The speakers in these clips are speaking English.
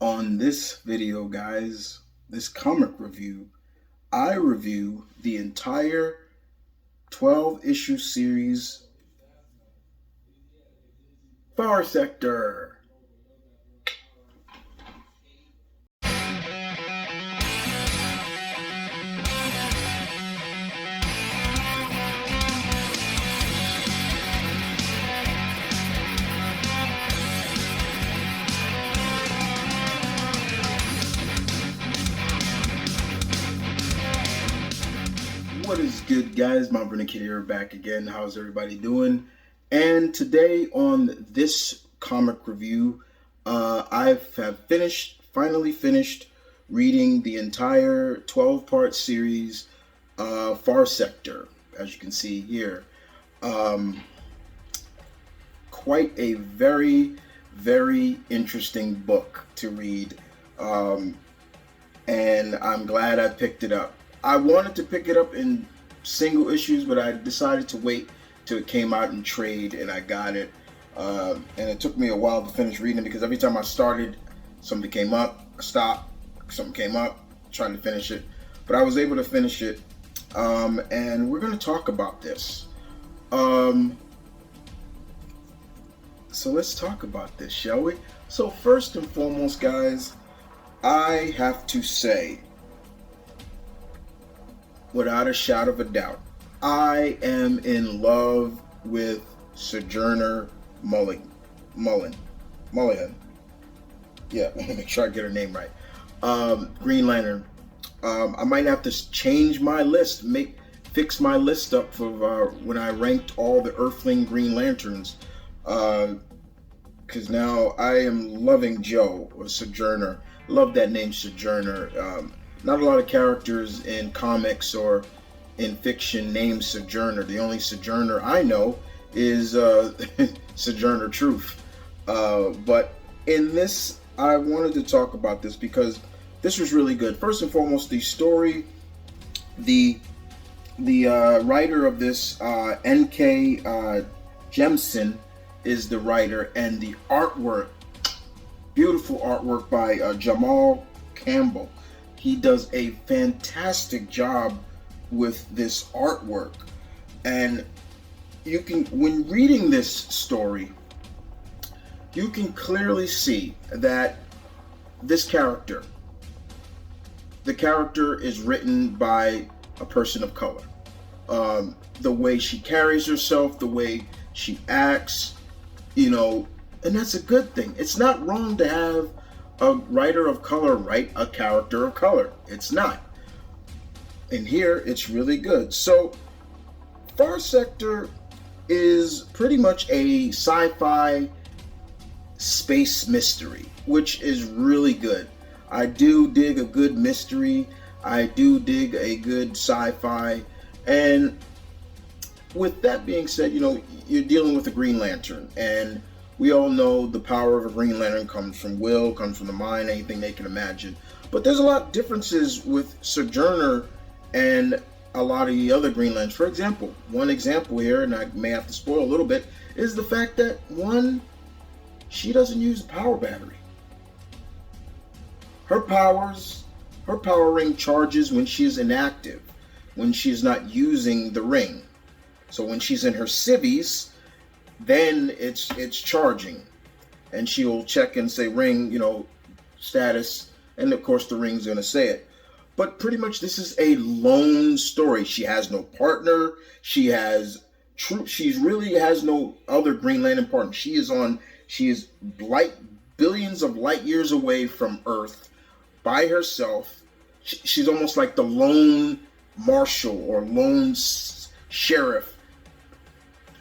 On this video, guys, this comic review, I review the entire 12 issue series Far Sector. What is good, guys? M.V.K here, back again. How's everybody doing? And today on this comic review, I have finally finished reading the entire 12-part series, Far Sector, as you can see here. Quite a very, very interesting book to read, and I'm glad I picked it up. I wanted to pick it up in single issues, but I decided to wait till it came out in trade, and I got it. And it took me a while to finish reading it because every time I started, something came up, I stopped, something came up, trying to finish it. But I was able to finish it, and we're going to talk about this. So let's talk about this, shall we? So first and foremost, guys, I have to say, without a shadow of a doubt, I am in love with Sojourner Mulligan. Yeah, let me make sure I get her name right. Green Lantern. I might have to change my list, fix my list up for when I ranked all the Earthling Green Lanterns. Because now I am loving Joe, or Sojourner. Love that name, Sojourner. Not a lot of characters in comics or in fiction named Sojourner. The only Sojourner I know is Sojourner Truth. But in this, I wanted to talk about this because this was really good. First and foremost, the story, the writer of this, N.K Jemisin, is the writer, and the artwork, beautiful artwork by Jamal Campbell. He does a fantastic job with this artwork, and you can, when reading this story, you can clearly see that the character is written by a person of color. The way she carries herself, the way she acts, and that's a good thing. It's not wrong to have a writer of color write a character of color. It's not. And here, it's really good. So, Far Sector is pretty much a sci-fi space mystery, which is really good. I do dig a good mystery. I do dig a good sci-fi. And with that being said, you're dealing with a Green Lantern, and we all know the power of a Green Lantern comes from will, comes from the mind, anything they can imagine. But there's a lot of differences with Sojourner and a lot of the other Green Lanterns. For example, one example here, and I may have to spoil a little bit, is the fact that, one, she doesn't use a power battery. Her power ring charges when she is inactive, when she is not using the ring. So when she's in her civvies, then it's charging, and she'll check and say ring, status, and of course the ring's gonna say it. But pretty much this is a lone story. She has no partner. She really has no other Green Lantern partner. She is billions of light years away from Earth by herself. She's almost like the lone marshal or lone sheriff,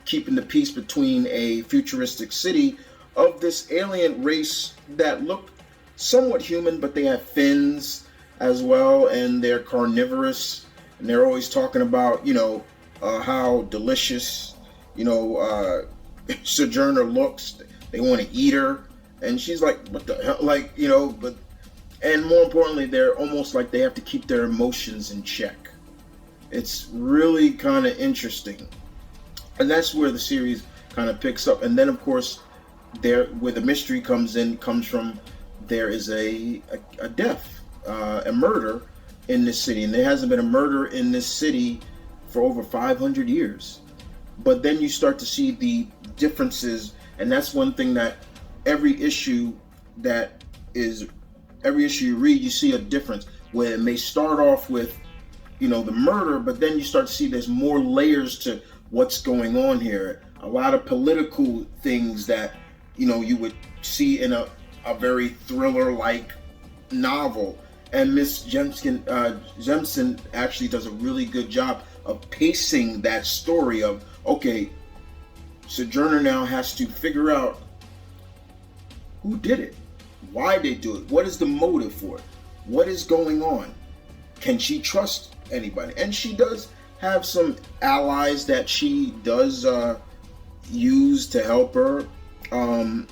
keeping the peace between a futuristic city of this alien race that look somewhat human, but they have fins as well, and they're carnivorous, and they're always talking about, how delicious, Sojourner looks. They want to eat her, and she's like, what the hell, but, and more importantly, they're almost like they have to keep their emotions in check. It's really kind of interesting. And that's where the series kind of picks up. And then, of course, where the mystery comes from there is a death, a murder in this city, and there hasn't been a murder in this city for over 500 years. But then you start to see the differences, and that's one thing that every issue that is every issue you read, you see a difference where it may start off with, the murder, but then you start to see there's more layers to what's going on here. A lot of political things that you would see in a very thriller-like novel. And Miss Jemisin actually does a really good job of pacing that story of, okay, Sojourner now has to figure out who did it, why they do it, what is the motive for it, what is going on, can she trust anybody? And she does have some allies that she does use to help her, and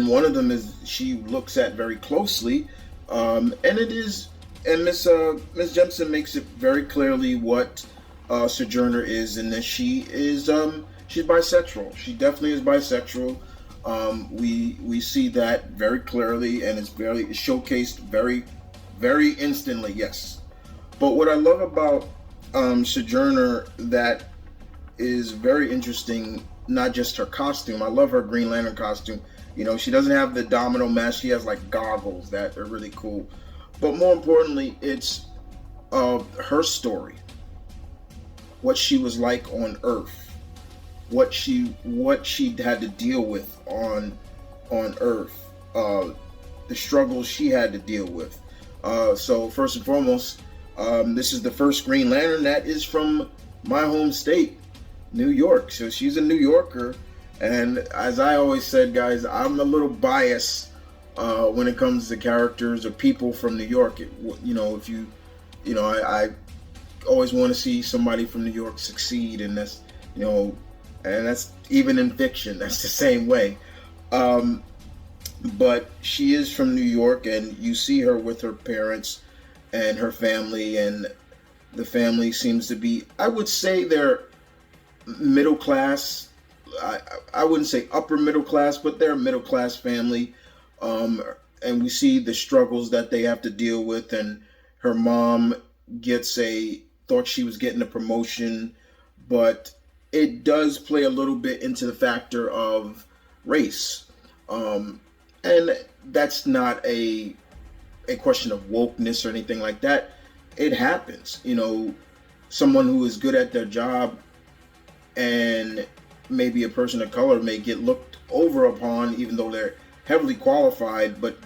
one of them is she looks at very closely, and Miss Jemisin makes it very clearly what Sojourner is, and that she's bisexual. She definitely is bisexual. We see that very clearly, and it's showcased very, very instantly. Yes, but what I love about Sojourner that is very interesting, not just her costume. I love her Green Lantern costume. She doesn't have the domino mask. She has like goggles that are really cool. But more importantly, it's her story, what she was like on Earth, what she had to deal with on Earth, the struggles she had to deal with. So first and foremost, this is the first Green Lantern that is from my home state, New York. So she's a New Yorker, and as I always said, guys, I'm a little biased when it comes to characters or people from New York. I always want to see somebody from New York succeed, and that's even in fiction. That's the same way. But she is from New York, and you see her with her parents and her family, and the family seems to be, I would say, they're middle class. I wouldn't say upper middle class, but they're a middle class family. And we see the struggles that they have to deal with, and her mom thought she was getting a promotion, but it does play a little bit into the factor of race. And that's not a question of wokeness or anything like that. It happens. Someone who is good at their job and maybe a person of color may get looked over upon, even though they're heavily qualified, but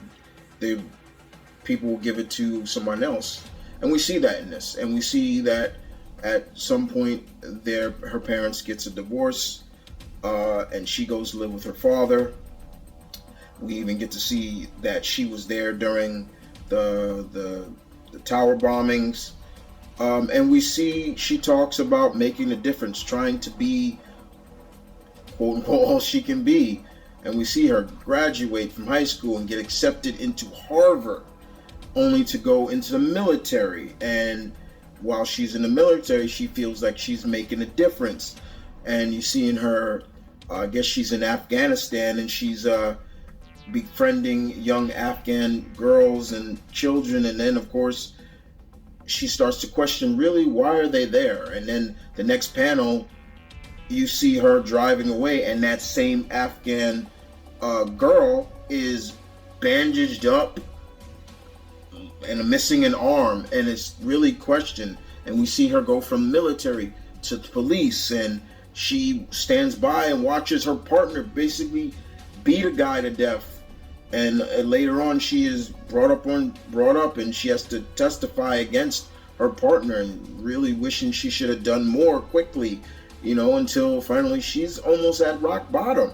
people will give it to someone else. And we see that in this. And we see that at some point her parents gets a divorce, and she goes to live with her father. We even get to see that she was there during the tower bombings. And we see she talks about making a difference, trying to be, quote unquote, all she can be. And we see her graduate from high school and get accepted into Harvard, only to go into the military. And while she's in the military, she feels like she's making a difference. And you see in her, I guess she's in Afghanistan, and she's befriending young Afghan girls and children. And then, of course, she starts to question, really, why are they there? And then the next panel, you see her driving away, and that same Afghan girl is bandaged up and missing an arm, and it's really questioned. And we see her go from military to police, and she stands by and watches her partner basically beat a guy to death. And later on, she is brought up, and she has to testify against her partner, and really wishing she should have done more quickly, until finally she's almost at rock bottom.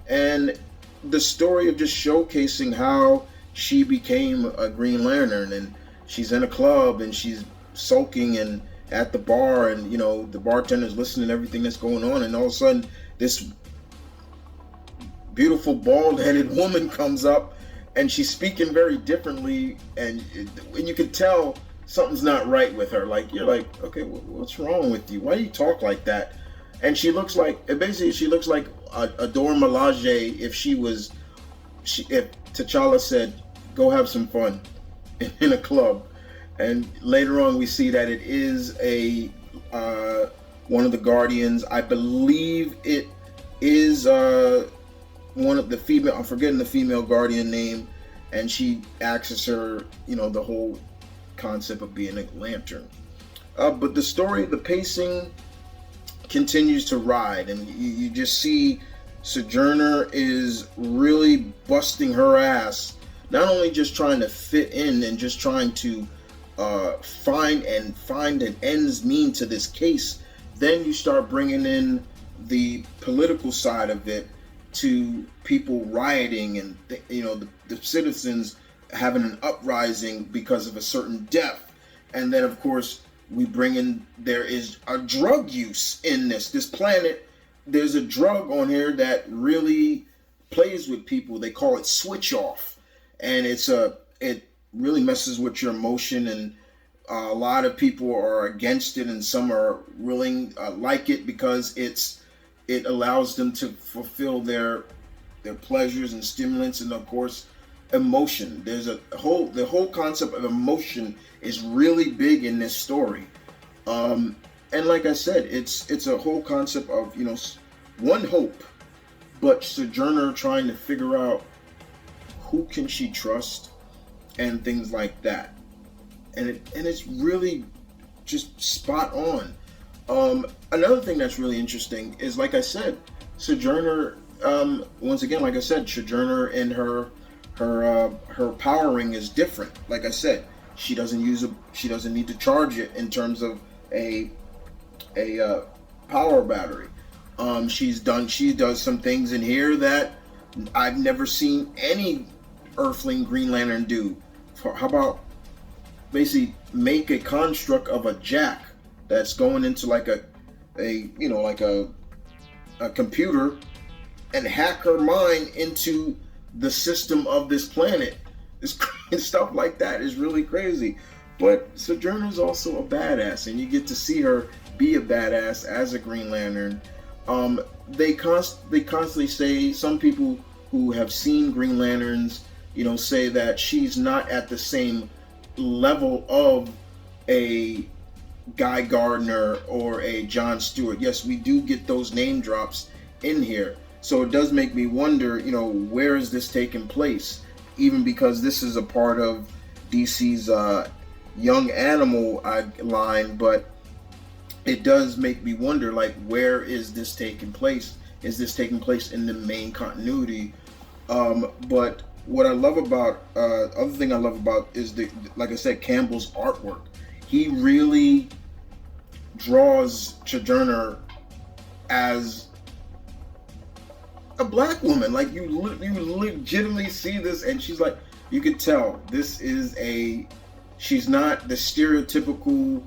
And the story of just showcasing how she became a Green Lantern, and she's in a club and she's sulking and at the bar, and the bartender's listening to everything that's going on, and all of a sudden this beautiful bald-headed woman comes up, and she's speaking very differently, and you can tell something's not right with her. Like, you're like, okay, what's wrong with you? Why do you talk like that? And she looks like a Dora Milaje if T'Challa said go have some fun in a club. And later on, we see that it is a one of the Guardians. I believe it is one of the female. I'm forgetting the female Guardian name, and she asks her, the whole concept of being a lantern. But the story, the pacing continues to ride, and you just see Sojourner is really busting her ass, not only just trying to fit in and just trying to find an ends mean to this case. Then you start bringing in the political side of it, to people rioting and the citizens having an uprising because of a certain death. And then of course we bring in, there is a drug use in this planet. There's a drug on here that really plays with people. They call it switch off, and it really messes with your emotion, and a lot of people are against it, and some are willing like it because it allows them to fulfill their pleasures and stimulants, and of course emotion. There's the whole concept of emotion is really big in this story, and like I said, it's a whole concept of one hope, but Sojourner trying to figure out who can she trust and things like that, and it's really just spot on. Another thing that's really interesting is, like I said, Sojourner. Once again, like I said, Sojourner and her powering is different. Like I said, she doesn't need to charge it in terms of a power battery. She does some things in here that I've never seen any Earthling Green Lantern do. How about basically make a construct of a jack that's going into like a computer and hack her mind into the system of this planet. Stuff like that is really crazy. But Sojourner's also a badass, and you get to see her be a badass as a Green Lantern. They constantly say, some people who have seen Green Lanterns, say that she's not at the same level of a Guy Gardner or a John Stewart. Yes, we do get those name drops in here. So it does make me wonder, where is this taking place? Even because this is a part of DC's Young Animal line, but it does make me wonder, like, where is this taking place? Is this taking place in the main continuity? But what I love about, other thing I love about is like I said, Campbell's artwork. He really draws Sojourner as a black woman. Like, you legitimately see this, and she's like, you could tell this is she's not the stereotypical,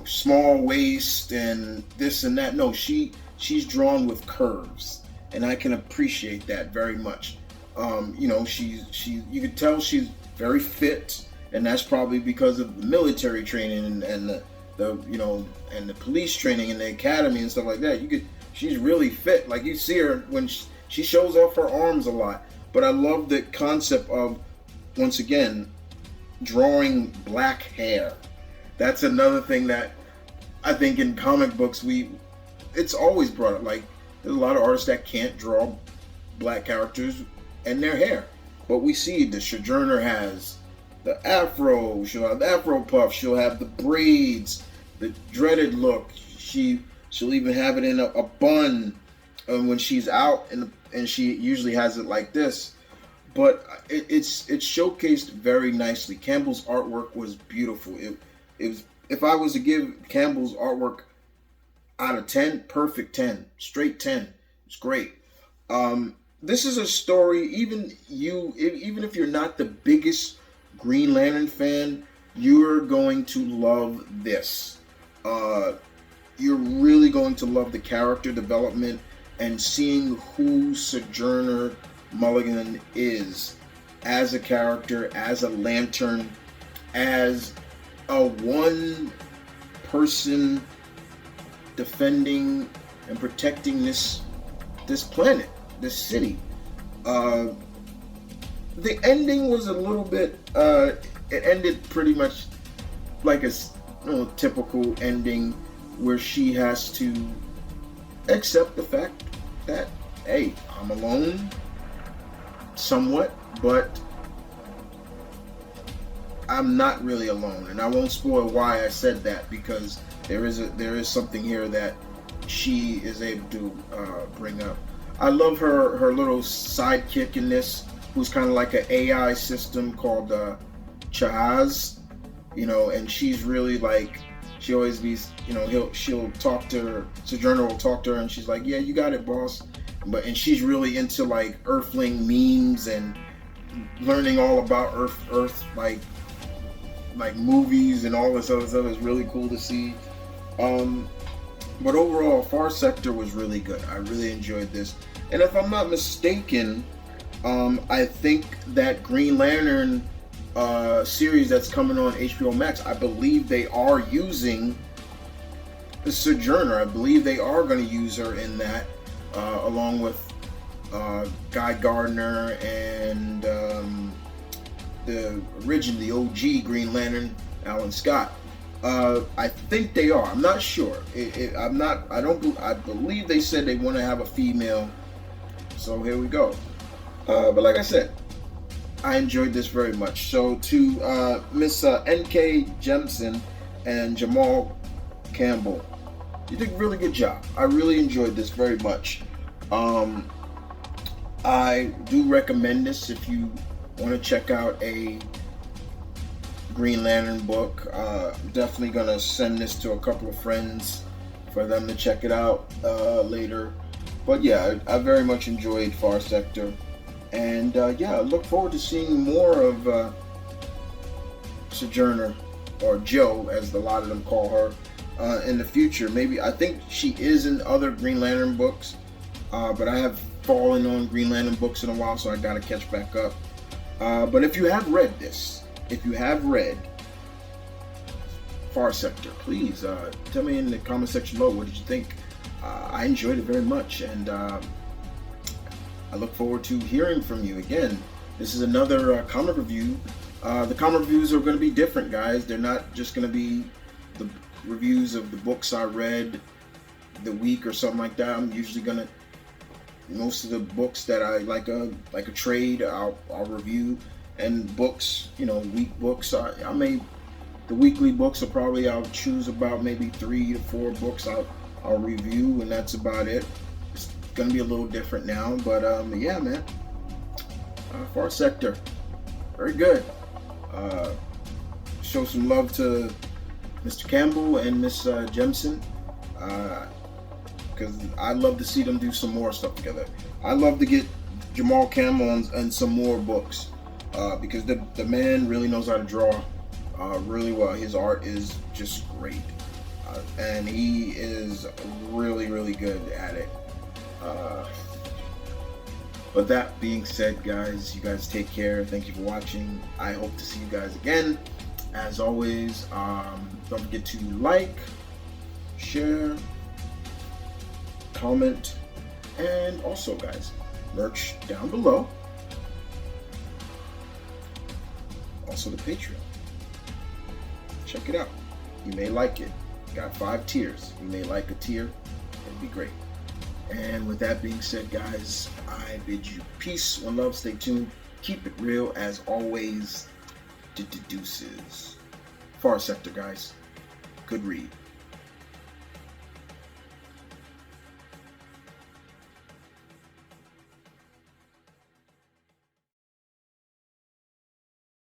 small waist and this and that. No, she's drawn with curves, and I can appreciate that very much. You could tell she's very fit, and that's probably because of the military training and the and the police training and the academy and stuff like that. She's really fit. Like, you see her when she shows off her arms a lot. But I love the concept of, once again, drawing black hair. That's another thing that I think in comic books it's always brought up. Like, there's a lot of artists that can't draw black characters and their hair. But we see the Sojourner has the afro, she'll have the afro puff, she'll have the braids, the dreaded look. She'll even have it in a bun when she's out, and she usually has it like this. But it's showcased very nicely. Campbell's artwork was beautiful. It was, if I was to give Campbell's artwork out of 10, perfect 10, straight 10. It's great. This is a story, even if you're not the biggest Green Lantern fan, you're going to love this. You're really going to love the character development and seeing who Sojourner Mulligan is as a character, as a lantern, as a one person defending and protecting this planet, this city. The ending was a little bit. It ended pretty much like a typical ending, where she has to accept the fact that, hey, I'm alone, somewhat, but I'm not really alone, and I won't spoil why I said that, because there is something here that she is able to bring up. I love her little sidekick in this, who's kind of like an AI system called Chaz, and she's really like, she always be, she'll talk to her, Sojourner will talk to her, and she's like, yeah, you got it, boss. And she's really into like Earthling memes and learning all about Earth like movies and all this other stuff. Is really cool to see. But overall, Far Sector was really good. I really enjoyed this. And if I'm not mistaken, I think that Green Lantern series that's coming on HBO Max, I believe they are using the Sojourner. I believe they are going to use her in that, along with Guy Gardner and the OG Green Lantern, Alan Scott. I think they are. I'm not sure. I believe they said they want to have a female. So here we go. But like I said, I enjoyed this very much. So to Miss N.K Jemisin and Jamal Campbell, you did a really good job. I really enjoyed this very much. I do recommend this if you want to check out a Green Lantern book. Definitely gonna send this to a couple of friends for them to check it out later. But yeah, I very much enjoyed Far Sector, and yeah, I look forward to seeing more of Sojourner, or Joe as a lot of them call her, in the future. Maybe, I think she is in other Green Lantern books, but I have fallen on Green Lantern books in a while, so I gotta catch back up. But if you have read this, if you have read Far Sector, please tell me in the comment section below, what did you think? I enjoyed it very much, and I look forward to hearing from you again. This is another comic review. The comic reviews are going to be different, guys. They're not just going to be the reviews of the books I read the week or something like that. I'm usually going to, most of the books that I like a trade, I'll review, and books, week books, I may, the weekly books are probably, I'll choose about maybe 3 to 4 books I'll review, and that's about it. It's gonna be a little different now, but yeah, man. Far Sector, very good. Show some love to Mr. Campbell and Miss Jemisin, because I'd love to see them do some more stuff together. I'd love to get Jamal Campbell and some more books, because the man really knows how to draw really well. His art is just great, and he is really, really good at it. But that being said, guys, you guys take care. Thank you for watching. I hope to see you guys again. As always, don't forget to like, share, comment, and also, guys, merch down below. Also the Patreon. Check it out. You may like it. Got 5 tiers. You may like a tier. It'd be great. And with that being said, guys, I bid you peace, one love, stay tuned, keep it real as always. Deuces. Far Sector, guys. Good read.